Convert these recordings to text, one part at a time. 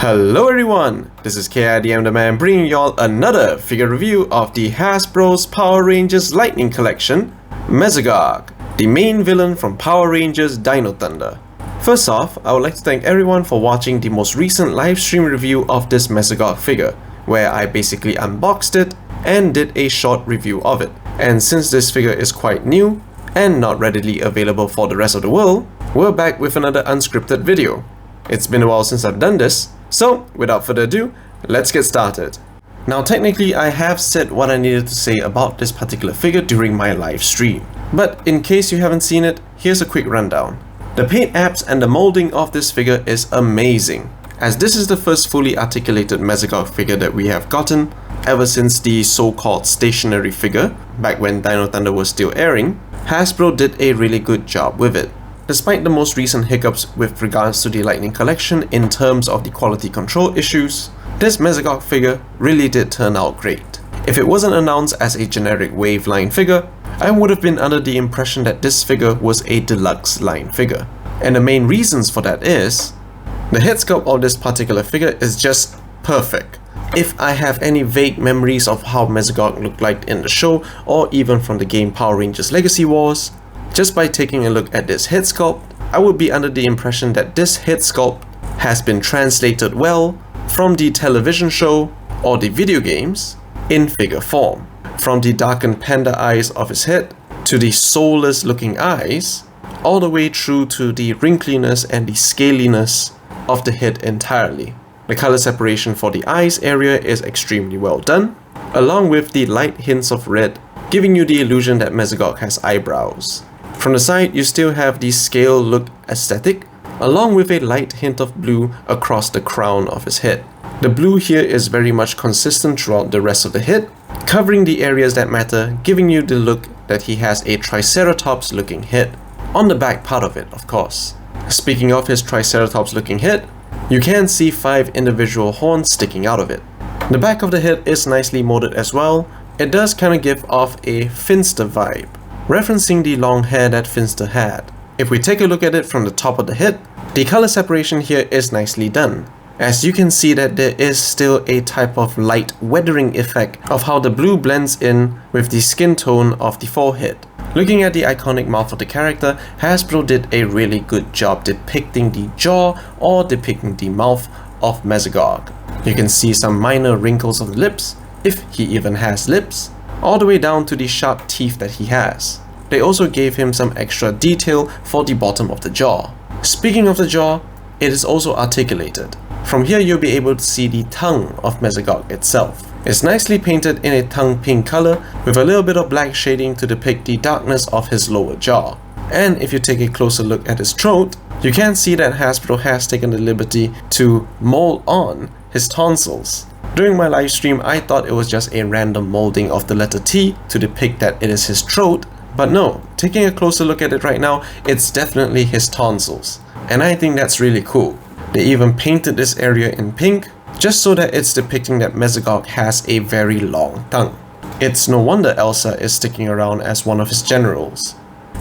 Hello everyone, this is KIDM the Man bringing y'all another figure review of the Hasbro's Power Rangers Lightning Collection, Mesogog, the main villain from Power Rangers Dino Thunder. First off, I would like to thank everyone for watching the most recent livestream review of this Mesogog figure, where I basically unboxed it and did a short review of it. And since this figure is quite new and not readily available for the rest of the world, we're back with another unscripted video. It's been a while since I've done this, so without further ado, let's get started. Now technically I have said what I needed to say about this particular figure during my live stream, but in case you haven't seen it, here's a quick rundown. The paint apps and the molding of this figure is amazing, as this is the first fully articulated Mesogog figure that we have gotten ever since the so-called stationary figure, back when Dino Thunder was still airing. Hasbro did a really good job with it. Despite the most recent hiccups with regards to the Lightning Collection in terms of the quality control issues, this Mesogog figure really did turn out great. If it wasn't announced as a generic wave line figure, I would have been under the impression that this figure was a deluxe line figure. And the main reasons for that is, the head sculpt of this particular figure is just perfect. If I have any vague memories of how Mesogog looked like in the show or even from the game Power Rangers Legacy Wars, just by taking a look at this head sculpt, I would be under the impression that this head sculpt has been translated well from the television show or the video games in figure form. From the darkened panda eyes of his head to the soulless looking eyes, all the way through to the wrinkliness and the scaliness of the head entirely. The color separation for the eyes area is extremely well done, along with the light hints of red, giving you the illusion that Mesogog has eyebrows. From the side, you still have the scale look aesthetic, along with a light hint of blue across the crown of his head. The blue here is very much consistent throughout the rest of the head, covering the areas that matter, giving you the look that he has a Triceratops looking head. On the back part of it, of course. Speaking of his Triceratops looking head, you can see 5 individual horns sticking out of it. The back of the head is nicely molded as well. It does kind of give off a Finster vibe, referencing the long hair that Finster had. If we take a look at it from the top of the head, the color separation here is nicely done, as you can see that there is still a type of light weathering effect of how the blue blends in with the skin tone of the forehead. Looking at the iconic mouth of the character, Hasbro did a really good job depicting the jaw or depicting the mouth of Mesogog. You can see some minor wrinkles of the lips, if he even has lips, all the way down to the sharp teeth that he has. They also gave him some extra detail for the bottom of the jaw. Speaking of the jaw, it is also articulated. From here you'll be able to see the tongue of Mesogog itself. It's nicely painted in a tongue pink color with a little bit of black shading to depict the darkness of his lower jaw. And if you take a closer look at his throat, you can see that Hasbro has taken the liberty to mold on his tonsils. During my live stream, I thought it was just a random molding of the letter T to depict that it is his throat, but no, taking a closer look at it right now, it's definitely his tonsils. And I think that's really cool. They even painted this area in pink, just so that it's depicting that Mesogog has a very long tongue. It's no wonder Elsa is sticking around as one of his generals.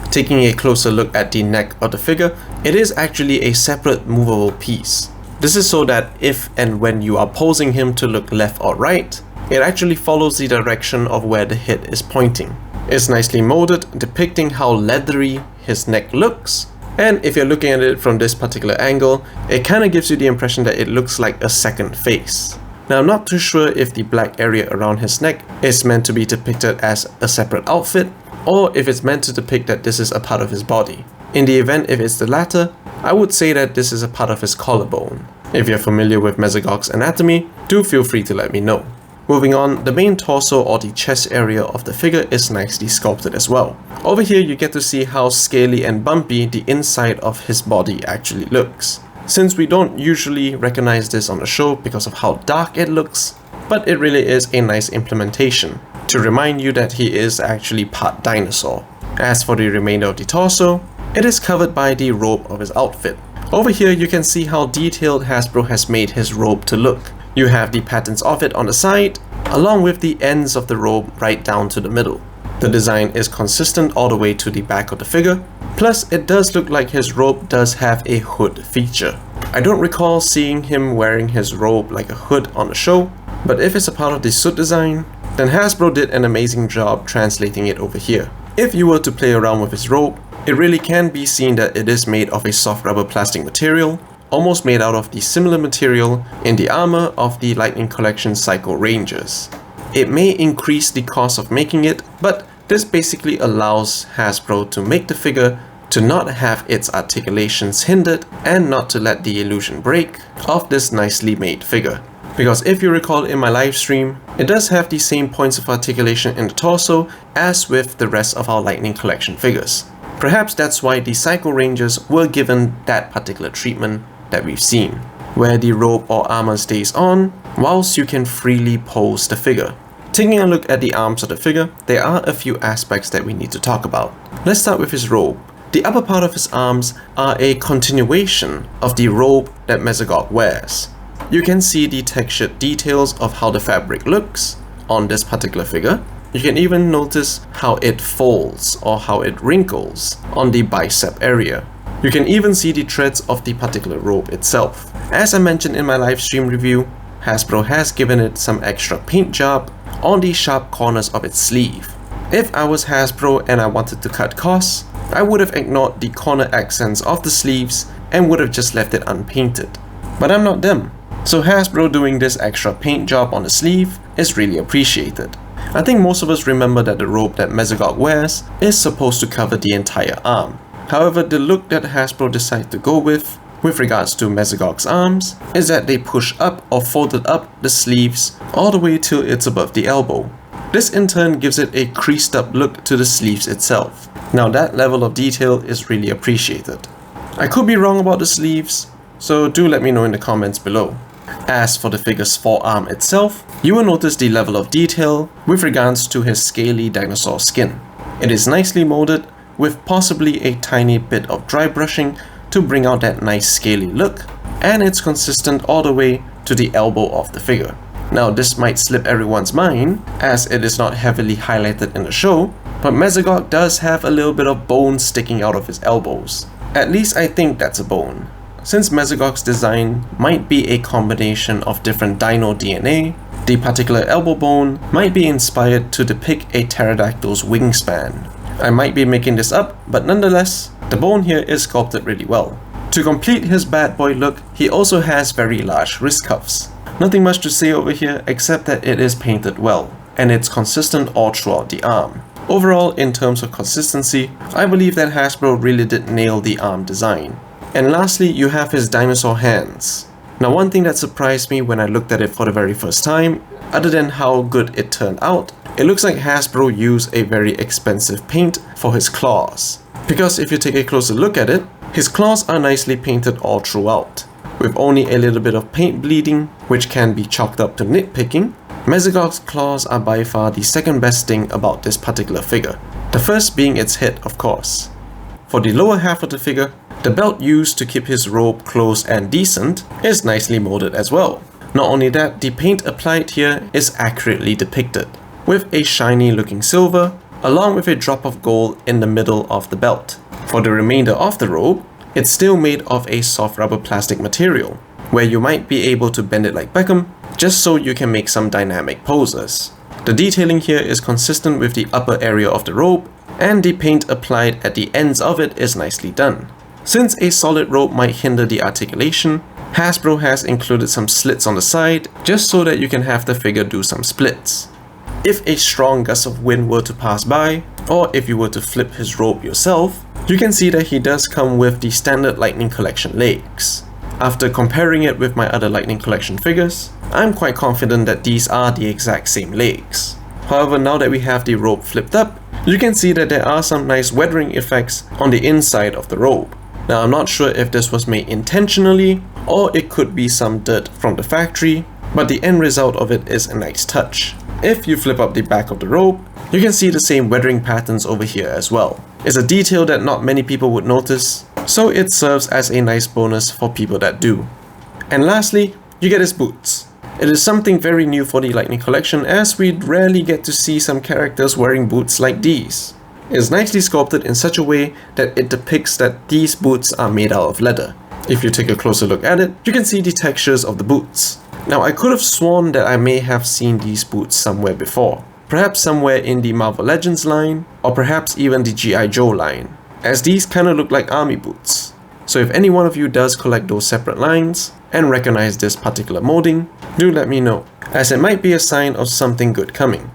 Taking a closer look at the neck of the figure, it is actually a separate movable piece. This is so that if and when you are posing him to look left or right, it actually follows the direction of where the head is pointing. It's nicely molded, depicting how leathery his neck looks. And if you're looking at it from this particular angle, it kind of gives you the impression that it looks like a second face. Now I'm not too sure if the black area around his neck is meant to be depicted as a separate outfit, or if it's meant to depict that this is a part of his body. In the event if it's the latter, I would say that this is a part of his collarbone. If you're familiar with Mesogog's anatomy, do feel free to let me know. Moving on, the main torso or the chest area of the figure is nicely sculpted as well. Over here you get to see how scaly and bumpy the inside of his body actually looks. Since we don't usually recognize this on the show because of how dark it looks, but it really is a nice implementation to remind you that he is actually part dinosaur. As for the remainder of the torso, it is covered by the robe of his outfit. Over here you can see how detailed Hasbro has made his robe to look. You have the patterns of it on the side, along with the ends of the robe right down to the middle. The design is consistent all the way to the back of the figure, plus it does look like his robe does have a hood feature. I don't recall seeing him wearing his robe like a hood on the show, but if it's a part of the suit design, then Hasbro did an amazing job translating it over here. If you were to play around with his robe, it really can be seen that it is made of a soft rubber plastic material, almost made out of the similar material in the armor of the Lightning Collection Psycho Rangers. It may increase the cost of making it, but this basically allows Hasbro to make the figure to not have its articulations hindered and not to let the illusion break of this nicely made figure. Because if you recall in my live stream, it does have the same points of articulation in the torso as with the rest of our Lightning Collection figures. Perhaps that's why the Psycho Rangers were given that particular treatment that we've seen, where the robe or armor stays on whilst you can freely pose the figure. Taking a look at the arms of the figure, there are a few aspects that we need to talk about. Let's start with his robe. The upper part of his arms are a continuation of the robe that Mesogog wears. You can see the textured details of how the fabric looks on this particular figure. You can even notice how it folds or how it wrinkles on the bicep area. You can even see the threads of the particular robe itself. As I mentioned in my live stream review, Hasbro has given it some extra paint job on the sharp corners of its sleeve. If I was Hasbro and I wanted to cut costs, I would have ignored the corner accents of the sleeves and would have just left it unpainted. But I'm not them. So Hasbro doing this extra paint job on the sleeve is really appreciated. I think most of us remember that the robe that Mesogog wears is supposed to cover the entire arm. However, the look that Hasbro decided to go with regards to Mesogog's arms is that they push up or folded up the sleeves all the way till it's above the elbow. This in turn gives it a creased up look to the sleeves itself. Now that level of detail is really appreciated. I could be wrong about the sleeves, so do let me know in the comments below. As for the figure's forearm itself, you will notice the level of detail with regards to his scaly dinosaur skin. It is nicely molded with possibly a tiny bit of dry brushing to bring out that nice scaly look, and it's consistent all the way to the elbow of the figure. Now this might slip everyone's mind as it is not heavily highlighted in the show, but Mesogog does have a little bit of bone sticking out of his elbows. At least I think that's a bone, since Mesogog's design might be a combination of different dino DNA. The particular elbow bone might be inspired to depict a pterodactyl's wingspan. I might be making this up, but nonetheless, the bone here is sculpted really well. To complete his bad boy look, he also has very large wrist cuffs. Nothing much to say over here except that it is painted well, and it's consistent all throughout the arm. Overall, in terms of consistency, I believe that Hasbro really did nail the arm design. And lastly, you have his dinosaur hands. Now one thing that surprised me when I looked at it for the very first time, other than how good it turned out, it looks like Hasbro used a very expensive paint for his claws. Because if you take a closer look at it, his claws are nicely painted all throughout. With only a little bit of paint bleeding, which can be chalked up to nitpicking, Mesogog's claws are by far the second best thing about this particular figure. The first being its head, of course. For the lower half of the figure, the belt used to keep his robe close and decent is nicely molded as well. Not only that, the paint applied here is accurately depicted, with a shiny looking silver, along with a drop of gold in the middle of the belt. For the remainder of the robe, it's still made of a soft rubber plastic material, where you might be able to bend it like Beckham, just so you can make some dynamic poses. The detailing here is consistent with the upper area of the robe, and the paint applied at the ends of it is nicely done. Since a solid robe might hinder the articulation, Hasbro has included some slits on the side, just so that you can have the figure do some splits. If a strong gust of wind were to pass by, or if you were to flip his robe yourself, you can see that he does come with the standard Lightning Collection legs. After comparing it with my other Lightning Collection figures, I'm quite confident that these are the exact same legs. However, now that we have the robe flipped up, you can see that there are some nice weathering effects on the inside of the robe. Now I'm not sure if this was made intentionally, or it could be some dirt from the factory, but the end result of it is a nice touch. If you flip up the back of the robe, you can see the same weathering patterns over here as well. It's a detail that not many people would notice, so it serves as a nice bonus for people that do. And lastly, you get his boots. It is something very new for the Lightning Collection, as we rarely get to see some characters wearing boots like these. It is nicely sculpted in such a way that it depicts that these boots are made out of leather. If you take a closer look at it, you can see the textures of the boots. Now I could have sworn that I may have seen these boots somewhere before. Perhaps somewhere in the Marvel Legends line, or perhaps even the G.I. Joe line, as these kinda look like army boots. So if any one of you does collect those separate lines, and recognize this particular molding, do let me know, as it might be a sign of something good coming.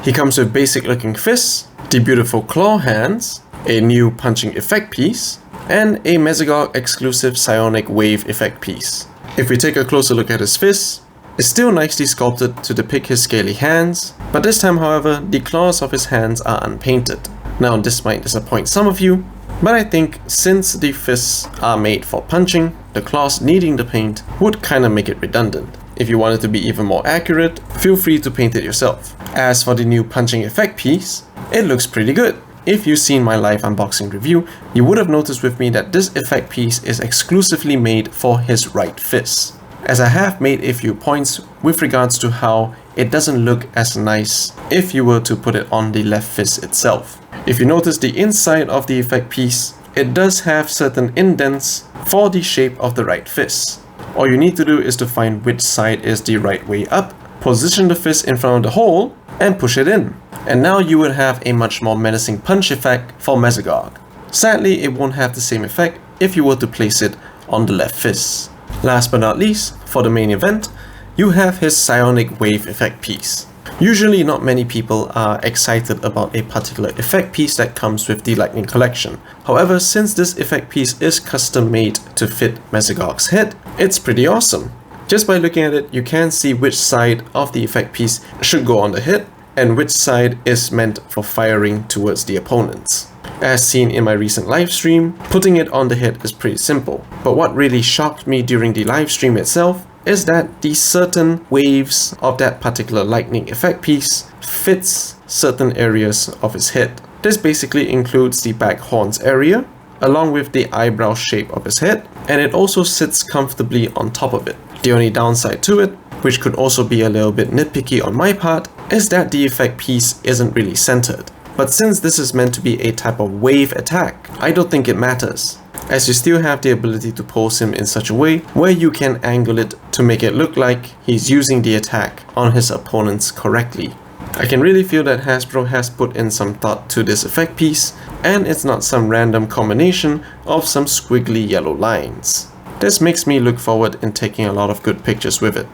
He comes with basic looking fists, the beautiful claw hands, a new punching effect piece, and a Mesogog exclusive psionic wave effect piece. If we take a closer look at his fists, it's still nicely sculpted to depict his scaly hands, but this time however, the claws of his hands are unpainted. Now this might disappoint some of you, but I think since the fists are made for punching, the claws needing the paint would kinda make it redundant. If you want it to be even more accurate, feel free to paint it yourself. As for the new punching effect piece, it looks pretty good. If you've seen my live unboxing review, you would have noticed with me that this effect piece is exclusively made for his right fist, as I have made a few points with regards to how it doesn't look as nice if you were to put it on the left fist itself. If you notice the inside of the effect piece, it does have certain indents for the shape of the right fist. All you need to do is to find which side is the right way up, position the fist in front of the hole, and push it in. And now you would have a much more menacing punch effect for Mesogog. Sadly, it won't have the same effect if you were to place it on the left fist. Last but not least, for the main event, you have his psionic wave effect piece. Usually not many people are excited about a particular effect piece that comes with the Lightning Collection. However, since this effect piece is custom made to fit Mesogog's head, it's pretty awesome. Just by looking at it, you can see which side of the effect piece should go on the head and which side is meant for firing towards the opponents. As seen in my recent live stream, putting it on the head is pretty simple. But what really shocked me during the live stream itself is that the certain waves of that particular lightning effect piece fits certain areas of his head. This basically includes the back horns area, along with the eyebrow shape of his head, and it also sits comfortably on top of it. The only downside to it, which could also be a little bit nitpicky on my part, is that the effect piece isn't really centered. But since this is meant to be a type of wave attack, I don't think it matters, as you still have the ability to pose him in such a way where you can angle it to make it look like he's using the attack on his opponents correctly. I can really feel that Hasbro has put in some thought to this effect piece, and it's not some random combination of some squiggly yellow lines. This makes me look forward in taking a lot of good pictures with it.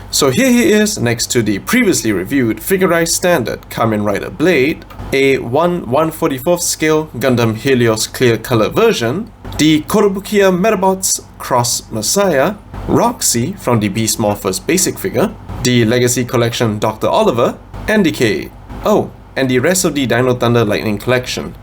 So here he is next to the previously reviewed Figurized Standard Kamen Rider Blade, a 1/144th scale Gundam Helios clear color version, the Korobukiya Metabots Cross Messiah, Roxy from the Beast Morphers basic figure, the Legacy Collection Dr. Oliver, and Decay. Oh, and the rest of the Dino Thunder Lightning Collection.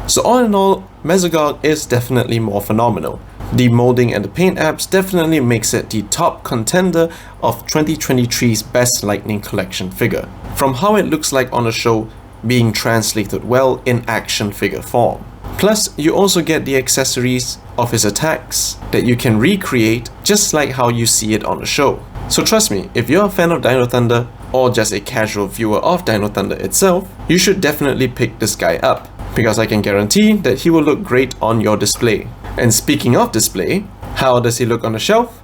So all in all, Mesogog is definitely more phenomenal. The molding and the paint apps definitely makes it the top contender of 2023's best Lightning Collection figure, from how it looks like on the show being translated well in action figure form. Plus, you also get the accessories of his attacks that you can recreate just like how you see it on the show. So trust me, if you're a fan of Dino Thunder, or just a casual viewer of Dino Thunder itself, you should definitely pick this guy up, because I can guarantee that he will look great on your display. And speaking of display, how does he look on the shelf?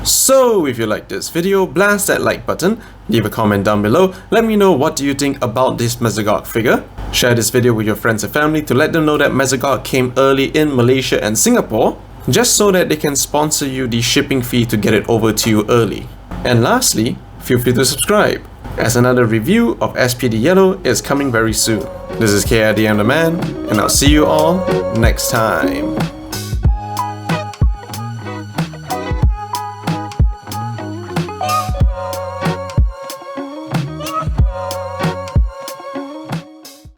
So if you like this video, blast that like button, leave a comment down below, let me know what do you think about this Mesogog figure. Share this video with your friends and family to let them know that Mesogog came early in Malaysia and Singapore, just so that they can sponsor you the shipping fee to get it over to you early. And lastly, feel free to subscribe, as another review of SPD Yellow is coming very soon. This is KIDM the Man, and I'll see you all next time.